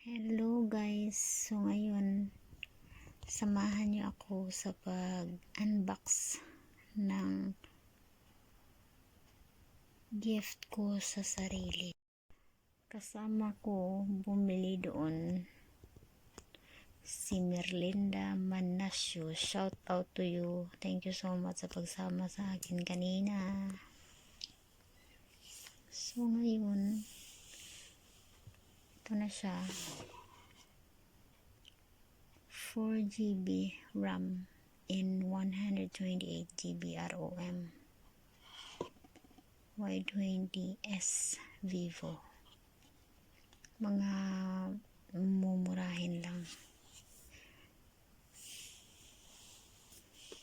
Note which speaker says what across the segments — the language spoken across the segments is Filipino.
Speaker 1: Hello guys, so ngayon samahan niyo ako sa pag-unbox ng gift ko sa sarili. Kasama ko bumili doon si Merlinda Manasio. Shout out to you. Thank you so much sa pagsama sa akin kanina. So ngayon ito na siya. 4GB RAM in 128GB ROM. Y20s Vivo. Mga mumurahin lang.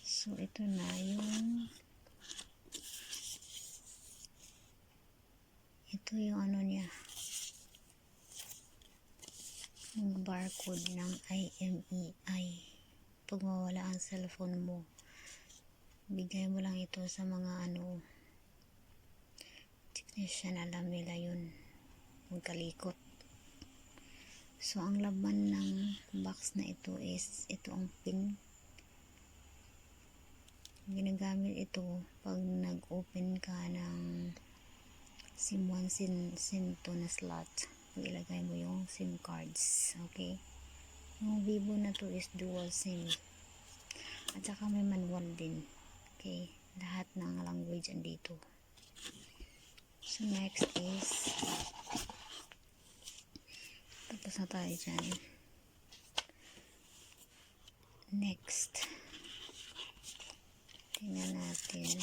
Speaker 1: So ito na yung ano niya, yung barcode ng IMEI. Pag mawala ang cellphone mo, bigay mo lang ito sa mga technician, alam nila yun, magkalikot. So ang laman ng box na ito is ito ang pin. Ginagamit ito pag nag-open ka ng SIM 1, SIM 2 na slot. Ilagay mo yung SIM cards. Okay, yung Vivo na to is dual SIM at saka may manual din. Okay, lahat ng language andito. So next is, tapos na tayo dyan. Next, tingnan natin.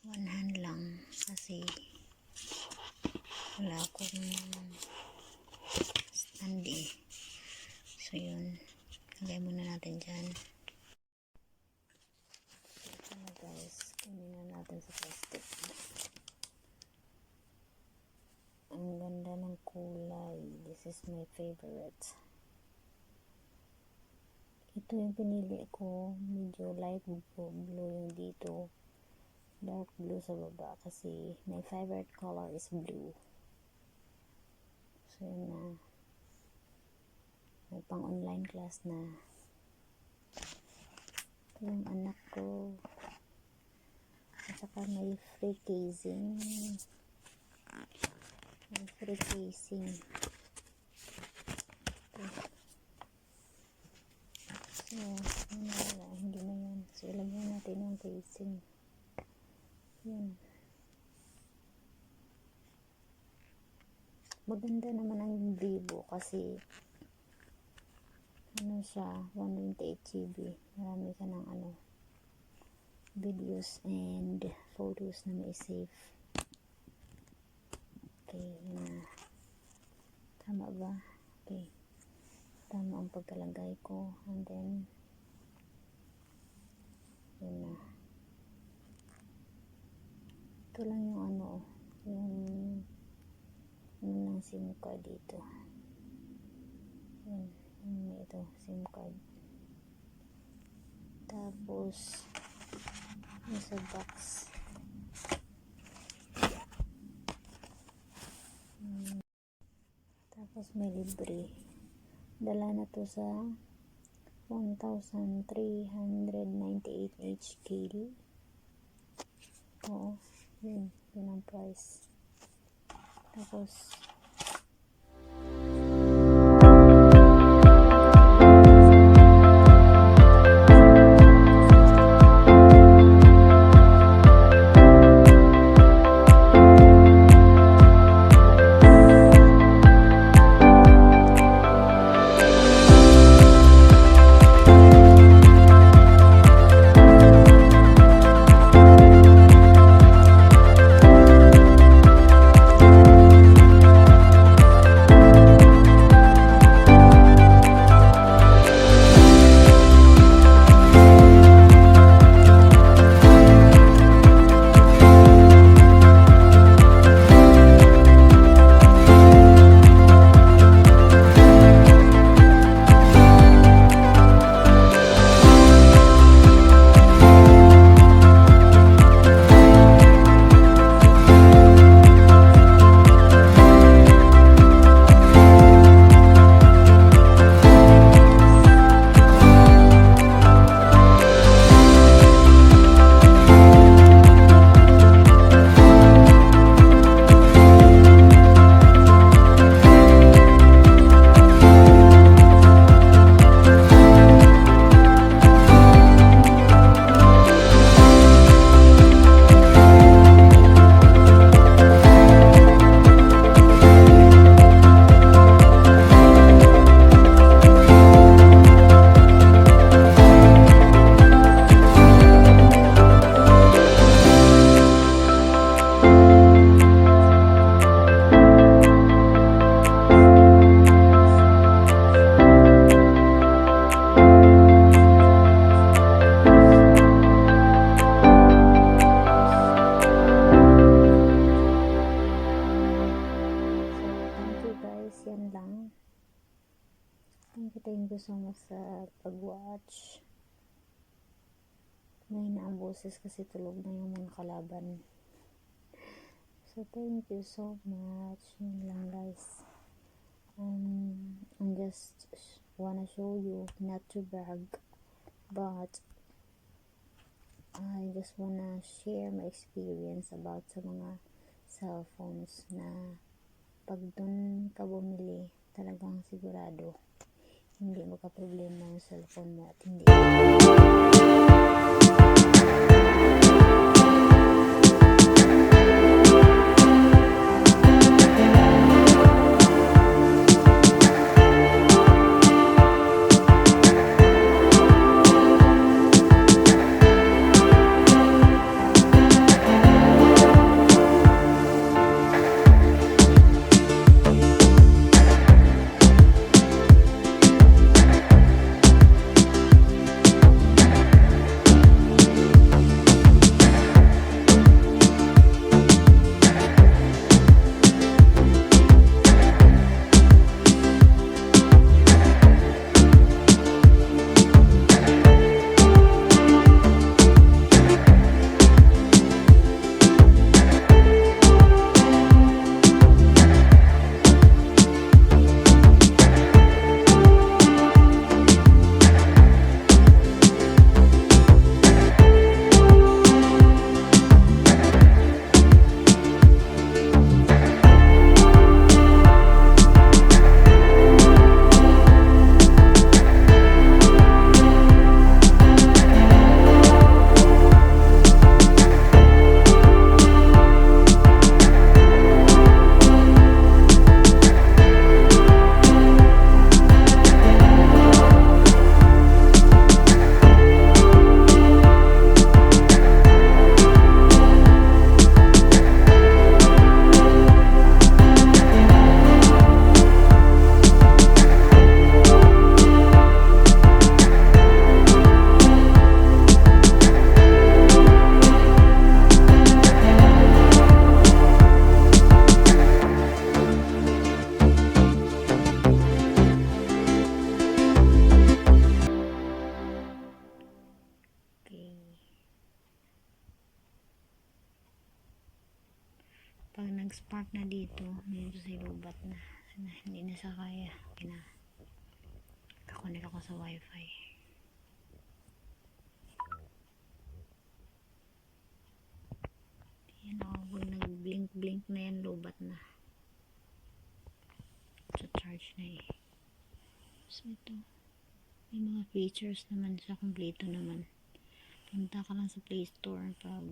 Speaker 1: 1 hand lang kasi wala akong stand eh. So yun, lagay muna natin dyan. Ito na guys, kunin na natin sa plastic. Ang ganda ng kulay. This is my favorite. Ito yung pinili ko, medyo light blue yung dito, dark blue sa baba, kasi my favorite color is blue. So yun na, may pang online class na. Ito yung anak ko, at saka may free casing. May free casing. So wala, hindi na yan. So ilagay natin yung casing. Yan. Maganda naman ang Vivo kasi siya, 128GB. Marami ka ng videos and photos na may save. Okay, na. Tama ba? Okay. Tama ang pagkalagay ko. And then yun na. Ito lang yung yung SIM card dito. Yan, ito SIM card. Tapos yung sa box, tapos may libre. Dala na to sa 1,398 HKD. Oo, yun ang price. Tapos thank you so much sa pag-watch. May na ang boses kasi tulog na yung mga kalaban. So, thank you so much. Yun lang, guys. I'm just wanna show you, not to brag, but I just wanna share my experience about sa mga cellphones na pag dun ka bumili, talagang sigurado hindi magka-problema yung cellphone mo at hindi pag nag-spark na dito sa lubat na hindi na sa kaya, kakunik ako sa wifi. Yan ako, pag nag-blink na yan, lubat na, sa charge na so ito, may mga features naman sa kompleto naman. Punta ka lang sa Play Store pag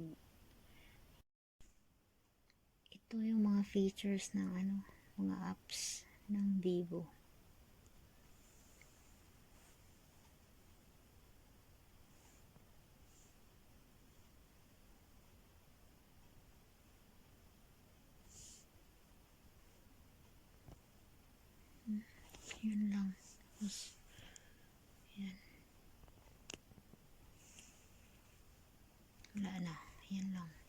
Speaker 1: ito yung mga features ng mga apps ng Vivo. Yun lang. Tapos, yan. Wala na. Yan lang.